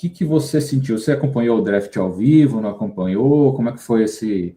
que você sentiu? Você acompanhou o draft ao vivo, não acompanhou? Como é que foi esse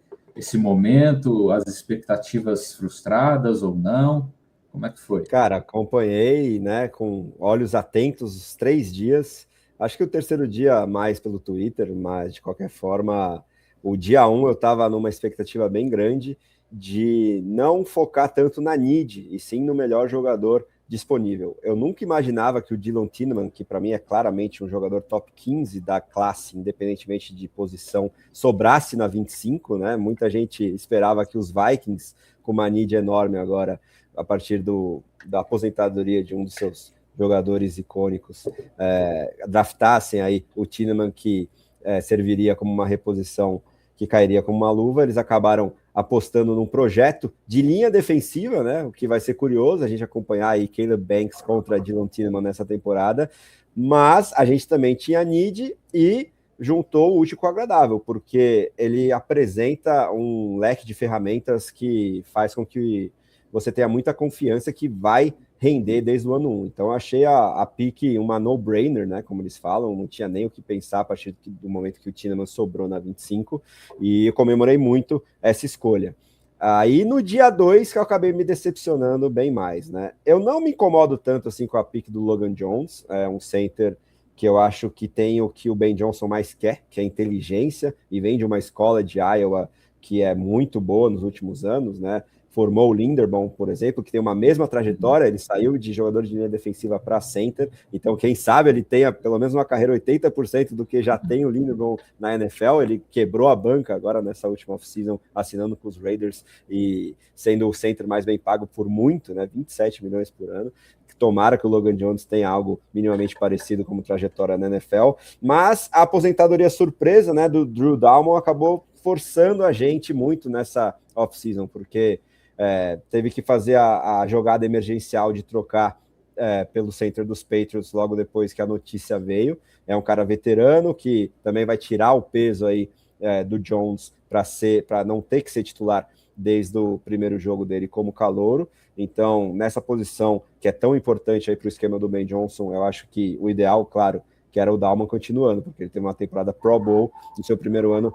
momento? As expectativas frustradas ou não? Como é que foi? Cara, acompanhei, né, com olhos atentos os 3 dias. Acho que o terceiro dia mais pelo Twitter, mas de qualquer forma, o dia um eu estava numa expectativa bem grande de não focar tanto na need, e sim no melhor jogador disponível. Eu nunca imaginava que o Dylan Tiedemann, que para mim é claramente um jogador top 15 da classe, independentemente de posição, sobrasse na 25, né? Muita gente esperava que os Vikings, com uma need enorme agora, a partir da aposentadoria de um dos seus jogadores icônicos, draftassem aí o Tiedemann, que serviria como uma reposição que cairia como uma luva. Eles acabaram apostando num projeto de linha defensiva, né? O que vai ser curioso a gente acompanhar aí Caleb Banks contra Dylan Tiedemann nessa temporada, mas a gente também tinha need e juntou o útil com o agradável, porque ele apresenta um leque de ferramentas que faz com que você tenha muita confiança que vai render desde o ano 1. Então, eu achei a pick uma no-brainer, né, como eles falam, não tinha nem o que pensar a partir do momento que o Tiedemann sobrou na 25, e eu comemorei muito essa escolha. Aí, no dia 2, que eu acabei me decepcionando bem mais, né? Eu não me incomodo tanto assim com a pick do Logan Jones, é um center que eu acho que tem o que o Ben Johnson mais quer, que é inteligência, e vem de uma escola de Iowa que é muito boa nos últimos anos, né? Formou o Linderbaum, por exemplo, que tem uma mesma trajetória, ele saiu de jogador de linha defensiva para center, então quem sabe ele tenha pelo menos uma carreira 80% do que já tem o Linderbaum na NFL. Ele quebrou a banca agora nessa última off-season, assinando com os Raiders e sendo o center mais bem pago por muito, né, 27 milhões por ano. Tomara que o Logan Jones tenha algo minimamente parecido como trajetória na NFL, mas a aposentadoria surpresa, né, do Drew Dalman acabou forçando a gente muito nessa off-season, porque teve que fazer a jogada emergencial de trocar pelo center dos Patriots logo depois que a notícia veio. É um cara veterano que também vai tirar o peso aí do Jones para não ter que ser titular desde o primeiro jogo dele como calouro. Então, nessa posição que é tão importante aí para o esquema do Ben Johnson, eu acho que o ideal, claro, que era o Dalman continuando, porque ele teve uma temporada Pro Bowl no seu primeiro ano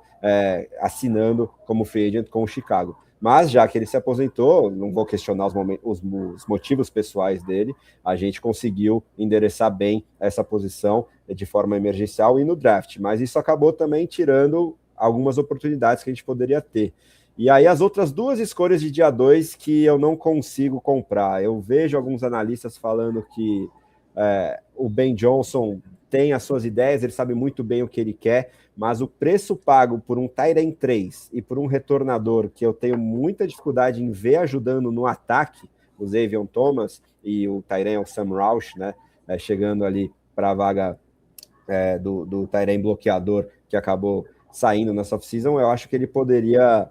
assinando como free agent com o Chicago. Mas já que ele se aposentou, não vou questionar os motivos pessoais dele, a gente conseguiu endereçar bem essa posição de forma emergencial e no draft, mas isso acabou também tirando algumas oportunidades que a gente poderia ter. E aí as outras duas escolhas de dia 2 que eu não consigo comprar. Eu vejo alguns analistas falando que o Ben Johnson tem as suas ideias, ele sabe muito bem o que ele quer, mas o preço pago por um tight end 3 e por um retornador que eu tenho muita dificuldade em ver ajudando no ataque, o Xavier Thomas e o tight end, o Sam Roush, né, chegando ali para a vaga do tight end bloqueador que acabou saindo nessa off-season, eu acho que ele poderia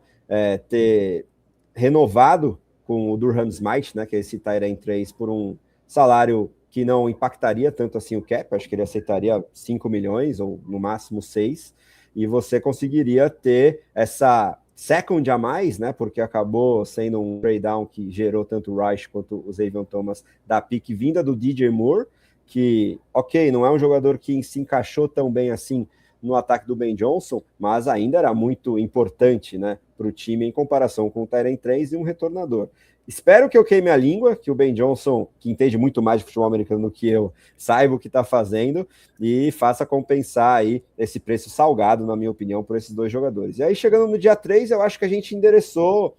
ter renovado com o Durham Smythe, né, que é esse tight end 3, por um salário que não impactaria tanto assim o cap, acho que ele aceitaria 5 milhões ou no máximo 6, e você conseguiria ter essa second a mais, né, porque acabou sendo um trade down que gerou tanto o Rice quanto o Xavier Thomas da pick vinda do DJ Moore, que, ok, não é um jogador que se encaixou tão bem assim no ataque do Ben Johnson, mas ainda era muito importante, né, para o time em comparação com o Tyrann 3 e um retornador. Espero que eu queime a língua, que o Ben Johnson, que entende muito mais de futebol americano do que eu, saiba o que está fazendo e faça compensar aí esse preço salgado, na minha opinião, por esses dois jogadores. E aí, chegando no dia 3, eu acho que a gente endereçou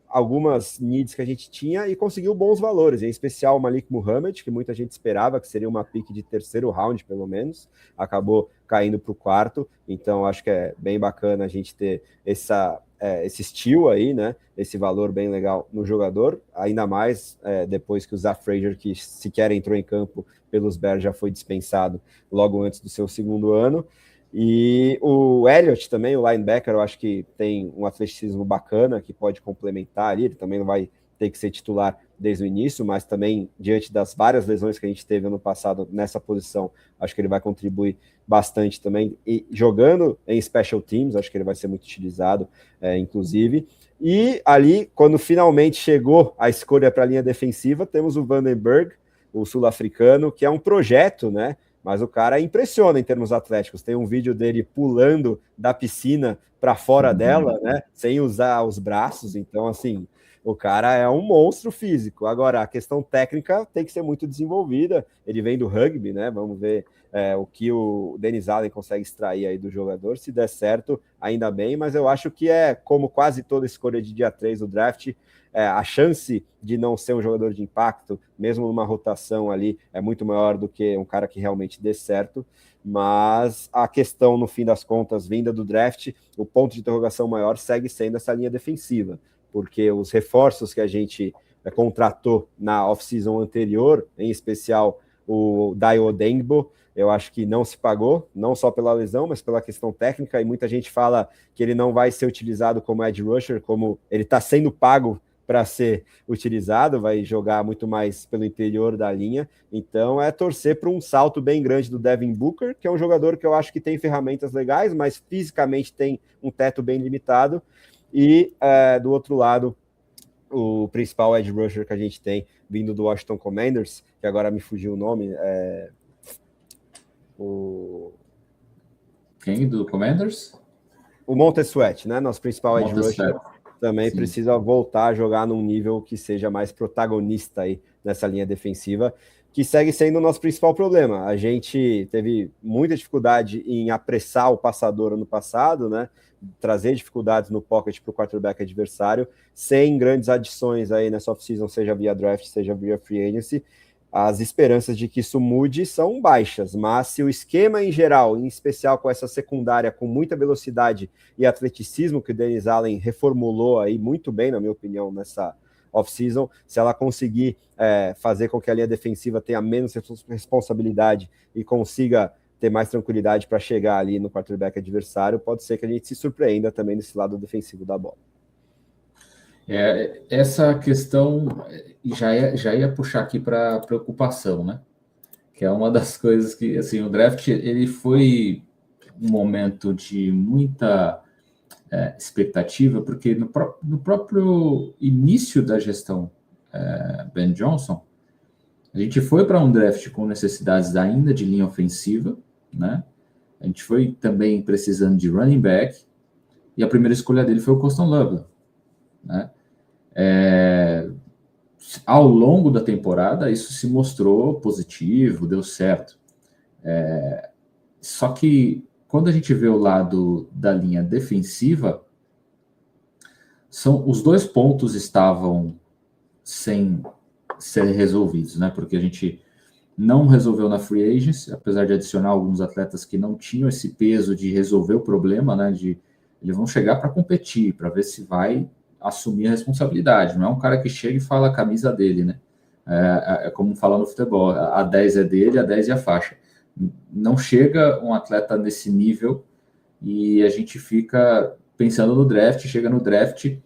algumas needs que a gente tinha e conseguiu bons valores, em especial o Malik Muhammad, que muita gente esperava que seria uma pick de terceiro round, pelo menos, acabou caindo para o quarto, então acho que é bem bacana a gente ter esse steal aí, né, esse valor bem legal no jogador, ainda mais depois que o Zach Frazier, que sequer entrou em campo pelos Bears, já foi dispensado logo antes do seu segundo ano. E o Elliott também, o linebacker, eu acho que tem um atleticismo bacana que pode complementar ali. Ele também não vai ter que ser titular desde o início, mas também, diante das várias lesões que a gente teve ano passado nessa posição, acho que ele vai contribuir bastante também. E jogando em special teams, acho que ele vai ser muito utilizado, inclusive. E ali, quando finalmente chegou a escolha para a linha defensiva, temos o Vandenberg, o sul-africano, que é um projeto, né? mas o cara impressiona em termos atléticos. Tem um vídeo dele pulando da piscina para fora dela, né, sem usar os braços. Então, assim, o cara é um monstro físico. Agora, a questão técnica tem que ser muito desenvolvida. Ele vem do rugby, né? Vamos ver o que o Dennis Allen consegue extrair aí do jogador. Se der certo, ainda bem, mas eu acho que como quase toda escolha de dia 3 do draft, a chance de não ser um jogador de impacto, mesmo numa rotação ali, é muito maior do que um cara que realmente dê certo. Mas a questão, no fim das contas, vinda do draft, o ponto de interrogação maior segue sendo essa linha defensiva, porque os reforços que a gente contratou na off-season anterior, em especial o Dayo Odeyingbo, eu acho que não se pagou, não só pela lesão, mas pela questão técnica, e muita gente fala que ele não vai ser utilizado como edge rusher, como ele está sendo pago para ser utilizado, vai jogar muito mais pelo interior da linha. Então é torcer para um salto bem grande do Devin Booker, que é um jogador que eu acho que tem ferramentas legais, mas fisicamente tem um teto bem limitado. E do outro lado, o principal edge rusher que a gente tem vindo do Washington Commanders, que agora me fugiu o nome, Quem do Commanders? O Montez Sweat, né? Nosso principal edge Montez rusher. Sweat. Também Sim. Precisa voltar a jogar num nível que seja mais protagonista aí nessa linha defensiva, que segue sendo o nosso principal problema. A gente teve muita dificuldade em apressar o passador ano passado, né? Trazer dificuldades no pocket para o quarterback adversário, sem grandes adições aí nessa off-season, seja via draft, seja via free agency. As esperanças de que isso mude são baixas, mas se o esquema em geral, em especial com essa secundária com muita velocidade e atleticismo que o Dennis Allen reformulou aí muito bem, na minha opinião, nessa off-season, se ela conseguir fazer com que a linha defensiva tenha menos responsabilidade e consiga ter mais tranquilidade para chegar ali no quarterback adversário, pode ser que a gente se surpreenda também nesse lado defensivo da bola. Essa questão já ia puxar aqui para preocupação, né? Que é uma das coisas que, assim, o draft ele foi um momento de muita expectativa, porque no próprio início da gestão Ben Johnson, a gente foi para um draft com necessidades ainda de linha ofensiva, né? A gente foi também precisando de running back, e a primeira escolha dele foi o Colston Loveland, né? Ao longo da temporada, isso se mostrou positivo, deu certo. Só que, quando a gente vê o lado da linha defensiva, os dois pontos estavam sem ser resolvidos, né? Porque a gente não resolveu na free agency, apesar de adicionar alguns atletas que não tinham esse peso de resolver o problema, né? Eles vão chegar para competir, para ver se vai assumir a responsabilidade. Não é um cara que chega e fala a camisa dele, né? É como fala no futebol, a 10 é dele, a 10 é a faixa. Não chega um atleta nesse nível e a gente fica pensando no draft, chega no draft,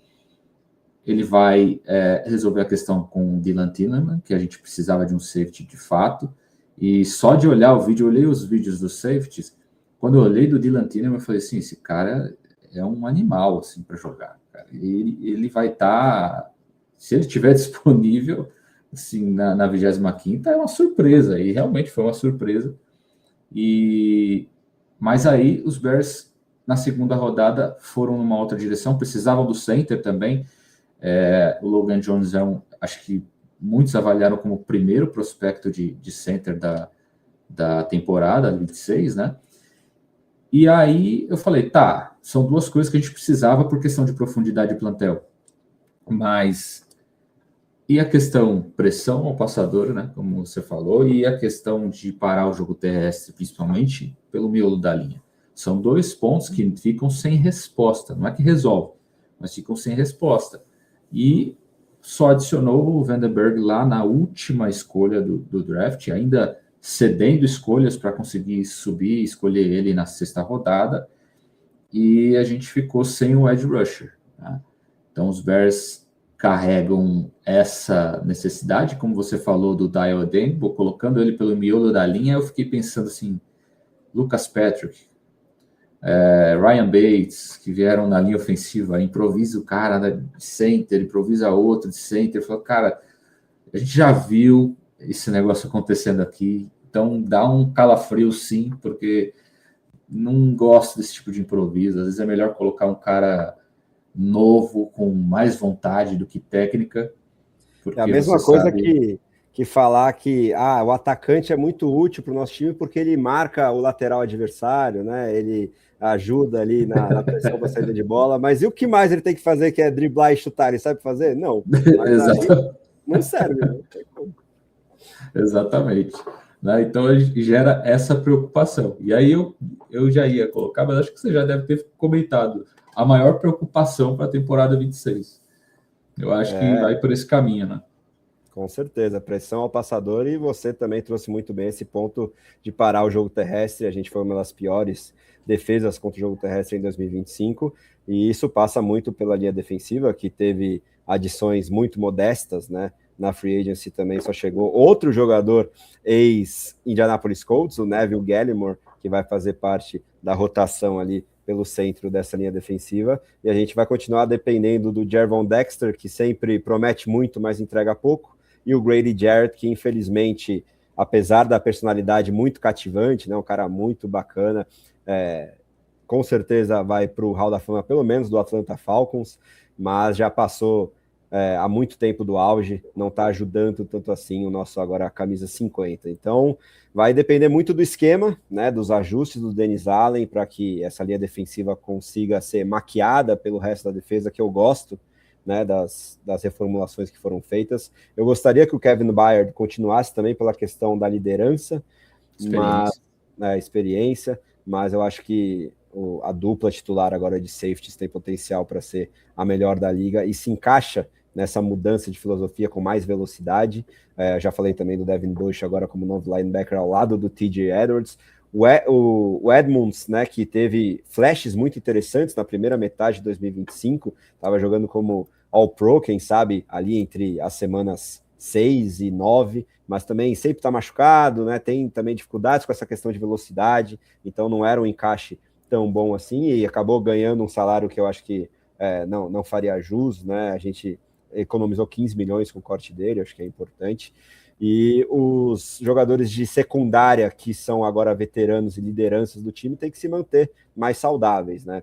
ele vai resolver a questão com o Dylan Tilleman, que a gente precisava de um safety de fato, e só de olhar o vídeo, eu olhei os vídeos dos safeties, quando eu olhei do Dylan Tilleman, eu falei assim, esse cara é um animal assim, para jogar. Cara. Ele vai estar, se ele estiver disponível assim, na 25ª, é uma surpresa, e realmente foi uma surpresa. Mas aí os Bears, na segunda rodada, foram numa outra direção, precisavam do center também. O Logan Jones acho que muitos avaliaram como o primeiro prospecto de center da temporada 26, né? E aí eu falei, tá, são duas coisas que a gente precisava por questão de profundidade de plantel. Mas e a questão pressão ao passador, né, como você falou, e a questão de parar o jogo terrestre, principalmente pelo miolo da linha. São dois pontos que ficam sem resposta. Não é que resolve, mas ficam sem resposta. E só adicionou o Vandenberg lá na última escolha do draft, ainda cedendo escolhas para conseguir subir e escolher ele na 6ª rodada, e a gente ficou sem o edge rusher, né? Então os Bears carregam essa necessidade, como você falou do Dayo Odeyingbo, colocando ele pelo miolo da linha. Eu fiquei pensando assim, Lucas Patrick, Ryan Bates, que vieram na linha ofensiva, improvisa o cara de center, improvisa outro de center. Falou, cara, a gente já viu esse negócio acontecendo aqui, Então dá um calafrio sim, porque não gosto desse tipo de improviso. Às vezes é melhor colocar um cara novo, com mais vontade do que técnica, É a porque você mesma coisa sabe... que falar que o atacante é muito útil para o nosso time porque ele marca o lateral adversário, né? Ele ajuda ali na pressão da saída de bola, mas e o que mais ele tem que fazer que é driblar e chutar? Ele sabe fazer? Não, mas aí não serve, né? Exatamente. Né? Então gera essa preocupação. E aí eu já ia colocar, mas acho que você já deve ter comentado a maior preocupação para a temporada 26. Eu acho que vai por esse caminho, né? Com certeza, pressão ao passador, e você também trouxe muito bem esse ponto de parar o jogo terrestre. A gente foi uma das piores defesas contra o jogo terrestre em 2025, e isso passa muito pela linha defensiva, que teve adições muito modestas, né? Na free agency também só chegou outro jogador ex-Indianapolis Colts, o Neville Gallimore, que vai fazer parte da rotação ali pelo centro dessa linha defensiva, e a gente vai continuar dependendo do Gervon Dexter, que sempre promete muito, mas entrega pouco, e o Grady Jarrett, que infelizmente, apesar da personalidade muito cativante, né, um cara muito bacana, com certeza vai para o Hall da Fama, pelo menos do Atlanta Falcons, mas já passou há muito tempo do auge, não está ajudando tanto assim o nosso agora camisa 50. Então vai depender muito do esquema, né, dos ajustes do Dennis Allen, para que essa linha defensiva consiga ser maquiada pelo resto da defesa, que eu gosto, né, das reformulações que foram feitas. Eu gostaria que o Kevin Byard continuasse também pela questão da liderança, experiência, mas eu acho que a dupla titular agora de safeties tem potencial para ser a melhor da liga e se encaixa nessa mudança de filosofia com mais velocidade. Já falei também do Devin Bush agora como novo linebacker ao lado do TJ Edwards. O Edmonds, né, que teve flashes muito interessantes na primeira metade de 2025, estava jogando como All-Pro, quem sabe, ali entre as semanas 6 e 9, mas também sempre está machucado, né, tem também dificuldades com essa questão de velocidade, então não era um encaixe tão bom assim, e acabou ganhando um salário que eu acho que não faria jus, né, a gente economizou 15 milhões com o corte dele, acho que é importante. E os jogadores de secundária, que são agora veteranos e lideranças do time, têm que se manter mais saudáveis, né?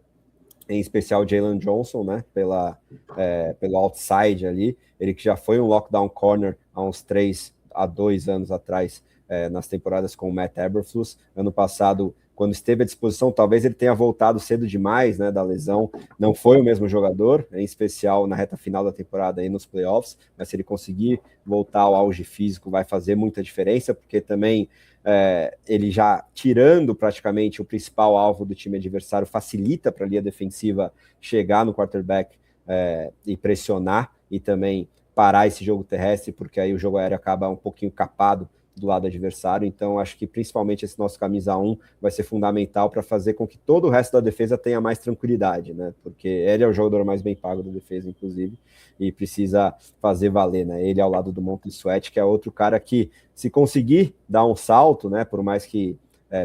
Em especial Jalen Johnson, né? Pelo outside ali, ele que já foi um lockdown corner há uns 3 a 2 anos atrás, nas temporadas com o Matt Eberflus. Ano passado, quando esteve à disposição, talvez ele tenha voltado cedo demais, né, da lesão, não foi o mesmo jogador, em especial na reta final da temporada aí nos playoffs, mas se ele conseguir voltar ao auge físico vai fazer muita diferença, porque também ele já tirando praticamente o principal alvo do time adversário, facilita para a linha defensiva chegar no quarterback e pressionar, e também parar esse jogo terrestre, porque aí o jogo aéreo acaba um pouquinho capado do lado adversário. Então acho que principalmente esse nosso camisa 1 vai ser fundamental para fazer com que todo o resto da defesa tenha mais tranquilidade, né? Porque ele é o jogador mais bem pago da defesa, inclusive, e precisa fazer valer, né? Ele ao lado do Montez Sweat, que é outro cara que, se conseguir dar um salto, né? Por mais que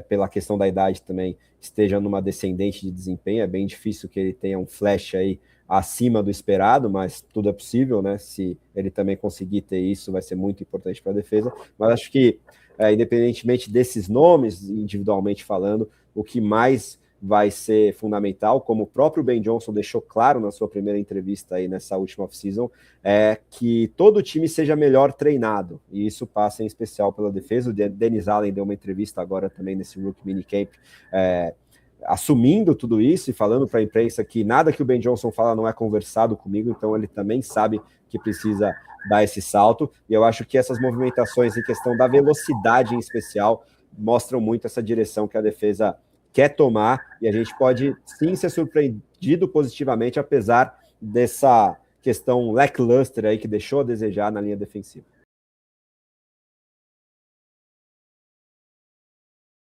pela questão da idade também esteja numa descendente de desempenho, é bem difícil que ele tenha um flash aí acima do esperado, mas tudo é possível, né? Se ele também conseguir ter isso, vai ser muito importante para a defesa. Mas acho que, independentemente desses nomes, individualmente falando, o que mais vai ser fundamental, como o próprio Ben Johnson deixou claro na sua primeira entrevista aí nessa última off-season, é que todo o time seja melhor treinado, e isso passa em especial pela defesa. O Dennis Allen deu uma entrevista agora também nesse Rookie Minicamp, assumindo tudo isso e falando para a imprensa que nada que o Ben Johnson fala não é conversado comigo, então ele também sabe que precisa dar esse salto, e eu acho que essas movimentações em questão da velocidade em especial mostram muito essa direção que a defesa quer tomar, e a gente pode sim ser surpreendido positivamente, apesar dessa questão lackluster aí que deixou a desejar na linha defensiva.